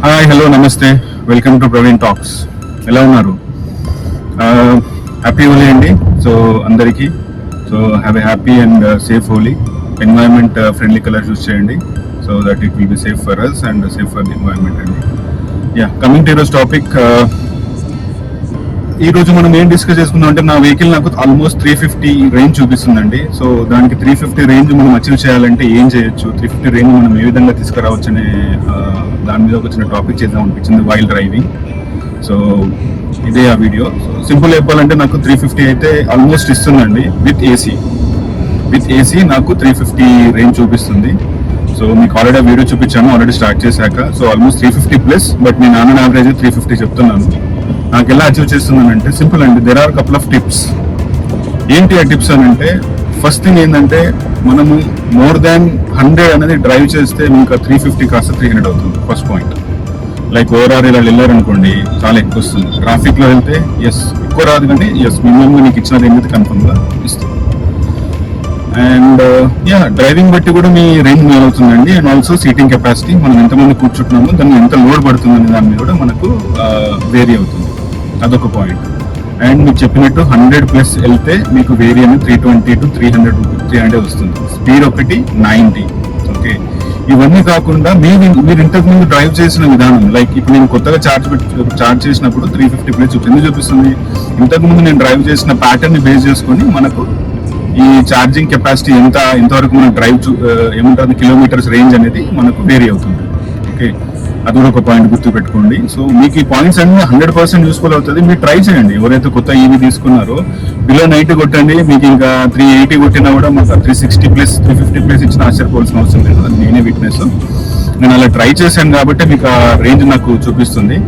Hi hello నమస్తే welcome to Praveen talks. ఎలా ఉన్నారు? హ్యాపీ హోలీ అండి. సో అందరికీ have a happy and safe Holi. Environment friendly colour choose చేయండి so that it will be safe for us and safe for the environment అండి. Coming to ఈరోజు topic. ఈ రోజు మనం ఏం డిస్కస్ చేసుకుందాం అంటే, నా వెహికల్ నాకు ఆల్మోస్ట్ 350 రేంజ్ చూపిస్తుందండి. సో దానికి 350 రేంజ్ మనం అచీవ్ చేయాలంటే ఏం చేయొచ్చు, 350 రేంజ్ మనం ఏ విధంగా తీసుకురావచ్చు అనే దాని మీద ఒక చిన్న టాపిక్ చేద్దాం అనిపించింది, వైల్ డ్రైవింగ్. సో ఇదే ఆ వీడియో. సో సింపుల్ చెప్పాలంటే నాకు 350 అయితే ఆల్మోస్ట్ ఇస్తుందండి. విత్ ఏసీ నాకు 350 రేంజ్ చూపిస్తుంది. సో మీకు ఆల్రెడీ వీడియో చూపించాను, ఆల్రెడీ స్టార్ట్ చేశాక. సో ఆల్మోస్ట్ 350 ప్లస్, బట్ నేను ఆన్ యావరేజ్ 350 చెప్తున్నాను. నాకు ఎలా అచీవ్ చేస్తున్నానంటే సింపుల్ అండి. There are couple of tips. ఏంటి ఆ టిప్స్ అని అంటే, ఫస్ట్ థింగ్ ఏంటంటే, మనము మోర్ దాన్ 100 అనేది డ్రైవ్ చేస్తే మీకు 350 కాస్త 300 అవుతుంది. First point. లైక్ ఓవరాల్ ఇలా వెళ్ళారనుకోండి, చాలా ఎక్కువ వస్తుంది. ట్రాఫిక్ లో వెళ్తే ఎక్కువ రాదు, కానీ మినిమం నీకు ఇచ్చినది ఏంటంటే కన్ఫర్మ్ గా ఇస్తుంది. అండ్ డ్రైవింగ్ బట్టి కూడా మీ రేంజ్ మేల్ అవుతుందండి. అండ్ ఆల్సో సీటింగ్ కెపాసిటీ, మనం ఎంతమంది కూర్చుంటున్నామో దాన్ని ఎంత లోడ్ పడుతుందనే దాని మీద కూడా మనకు వేరీ అవుతుంది. అదొక పాయింట్. అండ్ మీకు చెప్పినట్టు 100+ వెళ్తే మీకు వేరీ అనేది 320 to 300 వస్తుంది. స్పీడ్ ఒకటి 90. ఓకే, ఇవన్నీ కాకుండా మీరు ఇంతకు ముందు డ్రైవ్ చేసిన విధానం, లైక్ ఇప్పుడు నేను కొత్తగా చార్జ్ చేసినప్పుడు 350+ ఎందుకు చూపిస్తుంది? ఇంతకు ముందు నేను డ్రైవ్ చేసిన ప్యాటర్న్ ని బేస్ చేసుకొని మనకు ఈ ఛార్జింగ్ కెపాసిటీ ఎంతవరకు మనం డ్రైవ్ ఏమంటారు కిలోమీటర్స్ రేంజ్ అనేది మనకు వేరీ అవుతుంది. ఓకే, అది కూడా ఒక పాయింట్ గుర్తు పెట్టుకోండి. సో మీకు ఈ పాయింట్స్ అన్ని 100% యూస్ఫుల్ అవుతుంది. మీరు ట్రై చేయండి. ఎవరైతే కొత్త ఈవీ తీసుకున్నారో బిలో 90 కొట్టండి. మీకు ఇంకా 380 కొట్టినా కూడా మాకు 360+, 350+ ఇచ్చిన ఆశ్చర్యపోవాల్సిన అవసరం లేదు. అది నేనే విట్నెస్. నేను అలా ట్రై చేశాను కాబట్టి మీకు ఆ రేంజ్ నాకు చూపిస్తుంది.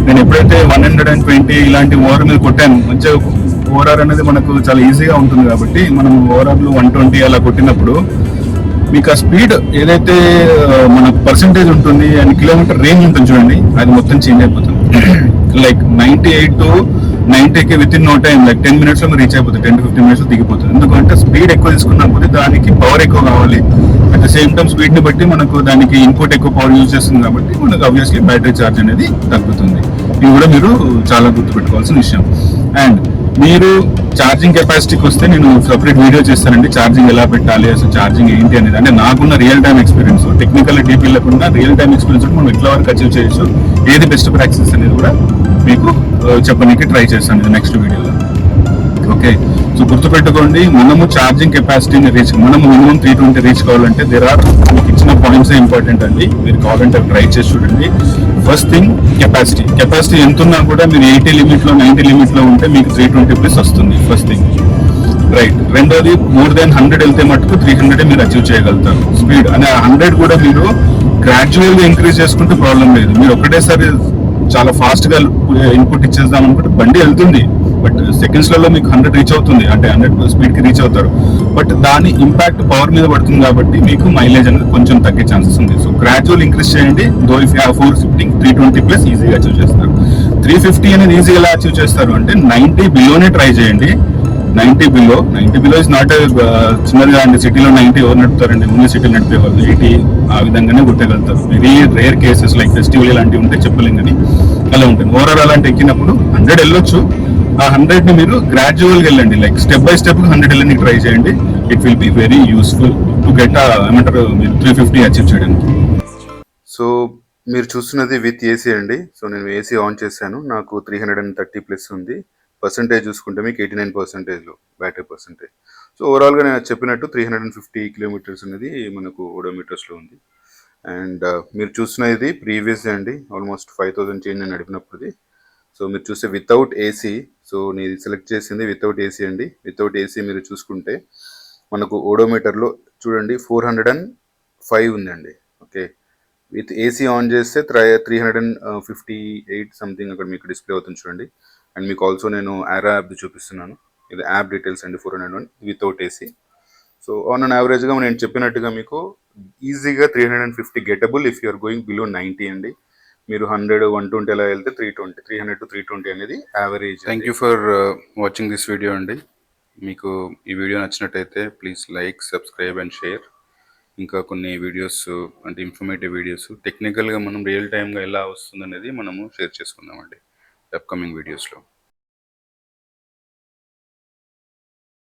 నేను ఎప్పుడైతే 120 ఇలాంటి ఓవర్ మీద కొట్టాను, మంచిగా ఓవరాల్ అనేది మనకు చాలా ఈజీగా ఉంటుంది కాబట్టి మనం ఓవరాల్ 120 అలా కొట్టినప్పుడు మీకు ఆ స్పీడ్ ఏదైతే మనకు పర్సెంటేజ్ ఉంటుంది అండ్ కిలోమీటర్ రేంజ్ ఉంటుంది చూడండి, అది మొత్తం చేంజ్ అయిపోతుంది. లైక్ 98 to 90కి within no time, like 10 minutes లో రీచ్ అయిపోతుంది, 10 to 15 minutes లో దిగిపోతుంది. ఎందుకంటే స్పీడ్ ఎక్కువ తీసుకున్నప్పుడు దానికి పవర్ ఎక్కువ కావాలి. At the same time speed ని బట్టి మనకు దానికి ఇన్పుట్ ఎక్కువ పవర్ యూజ్ చేస్తుంది కాబట్టి మనకు ఆబ్వియస్లీ బ్యాటరీ ఛార్జ్ అనేది తగ్గుతుంది. ఇది కూడా మీరు చాలా గుర్తుపెట్టుకోవాల్సిన విషయం. అండ్ మీరు ఛార్జింగ్ కెపాసిటీకి వస్తే నేను సపరేట్ వీడియో చేస్తానండి, ఛార్జింగ్ ఎలా పెట్టాలి, అసలు ఛార్జింగ్ ఏంటి అనేది. అంటే నాకున్న real time experience, technical deep వెళ్ళకుండా రియల్ టైమ్ ఎక్స్పీరియన్స్ మనం ఎట్లా వరకు అచీవ్ చేయొచ్చు, ఏది బెస్ట్ ప్రాక్టీస్ అనేది కూడా మీకు చెప్పడానికి ట్రై చేస్తాను నెక్స్ట్ వీడియోలో. ఓకే, సో గుర్తుపెట్టుకోండి, మనము ఛార్జింగ్ కెపాసిటీని మనము మినిమం 320 రీచ్ కావాలంటే మీకు ఇచ్చిన పాయింట్స్ ఇంపార్టెంట్ అండి. మీరు కావాలంటే ట్రై చేసి చూడండి. ఫస్ట్ థింగ్ కెపాసిటీ ఎంత ఉన్నా కూడా మీరు 80 లిమిట్లో 90 లిమిట్లో ఉంటే మీకు 320+ వస్తుంది. First thing, right. రెండోది, మోర్ దాన్ 100 వెళ్తే మటుకు 300 మీరు అచీవ్ చేయగలుగుతారు స్పీడ్. అనే 100 కూడా మీరు గ్రాడ్యువల్ గా ఇంక్రీజ్ చేసుకుంటే ప్రాబ్లం లేదు. మీరు ఒకటేసారి చాలా ఫాస్ట్ గా ఇన్పుట్ ఇచ్చేద్దాం అనుకుంటే బండి వెళ్తుంది, బట్ సెకండ్స్ లలో మీకు 100 రీచ్ అవుతుంది, అంటే 100 స్పీడ్ కి రీచ్ అవుతారు. బట్ దాని ఇంపాక్ట్ పవర్ మీద పడుతుంది కాబట్టి మీకు మైలేజ్ అనేది కొంచెం తగ్గే ఛాన్సెస్ ఉంది. సో గ్రాడ్యువల్ ఇంక్రీజ్ చేయండి. దో ఇఫ్ యూ హావ్ 450, 320+ ఈజీగా అచీవ్ చేస్తారు. 350 అనేది ఈజీగా ఎలా అచీవ్ చేస్తారు అంటే 90 బిలోనే ట్రై చేయండి. 90 బిలో ఇస్ నాట్ చిన్నదిగా అండి. సిటీలో 90 ఎవరు నడుపుతారండి? ఓన్లీ సిటీలో నడిపే వాళ్ళు 80 ఆ విధంగానే కొట్టగలుగుతారు. Very rare cases like festival ఇలాంటివి ఉంటే చెప్పలేం, కానీ అలా ఉంటుంది. ఓవరాల్ అలాంటి ఎక్కినప్పుడు 100 వెళ్ళొచ్చు. ఆ 100 ని మీరు గ్రాడ్యువల్ గా వెళ్ళండి, లైక్ స్టెప్ బై స్టెప్ 100 వెళ్ళడానికి ట్రై చేయండి. It will be very useful to get ఏమంటారు మీరు 350 అచీవ్ చేయడానికి. సో మీరు చూస్తున్నది విత్ ఏసీ అండి. సో నేను ఏసీ ఆన్ చేశాను, నాకు 330+ ఉంది. పర్సంటేజ్ చూసుకుంటే మీకు 89% బ్యాటరీ పర్సంటేజ్. సో ఓవరాల్గా నేను చెప్పినట్టు 350 కిలోమీటర్స్ అనేది మనకు ఓడోమీటర్స్లో ఉంది. అండ్ మీరు చూస్తున్నది ప్రీవియస్ అండి, ఆల్మోస్ట్ 5000 చేంజ్ అని నడిపినప్పుడుది. సో మీరు చూస్తే వితౌట్ ఏసీ, సో నేను సెలెక్ట్ చేసింది వితౌట్ ఏసీ అండి. వితౌట్ ఏసీ మీరు చూసుకుంటే మనకు ఓడోమీటర్లో చూడండి 405 ఉందండి. ఓకే, విత్ ఏసీ ఆన్ చేస్తే 358 సంథింగ్ అక్కడ మీకు డిస్ప్లే అవుతుంది చూడండి. అండ్ మీకు ఆల్సో నేను ఆరో యాప్ చూపిస్తున్నాను. ఇది యాప్ డీటెయిల్స్ అండి. 401 without AC. So on an యావరేజ్గా నేను చెప్పినట్టుగా మీకు ఈజీగా 350 గెటబుల్ ఇఫ్ యూఆర్ గోయింగ్ బిలో 90 అండి. మీరు 100, 120 ఎలా వెళ్తే 320, 300 to 320 అనేది average. Thank you for watching this video అండి. మీకు ఈ వీడియో నచ్చినట్టయితే please like, subscribe and share. ఇంకా కొన్ని వీడియోస్ అంటే ఇన్ఫర్మేటివ్ వీడియోస్ టెక్నికల్గా మనం రియల్ టైమ్గా ఎలా వస్తుందనేది మనము షేర్ చేసుకుందామండి అప్కమింగ్ వీడియోస్లో.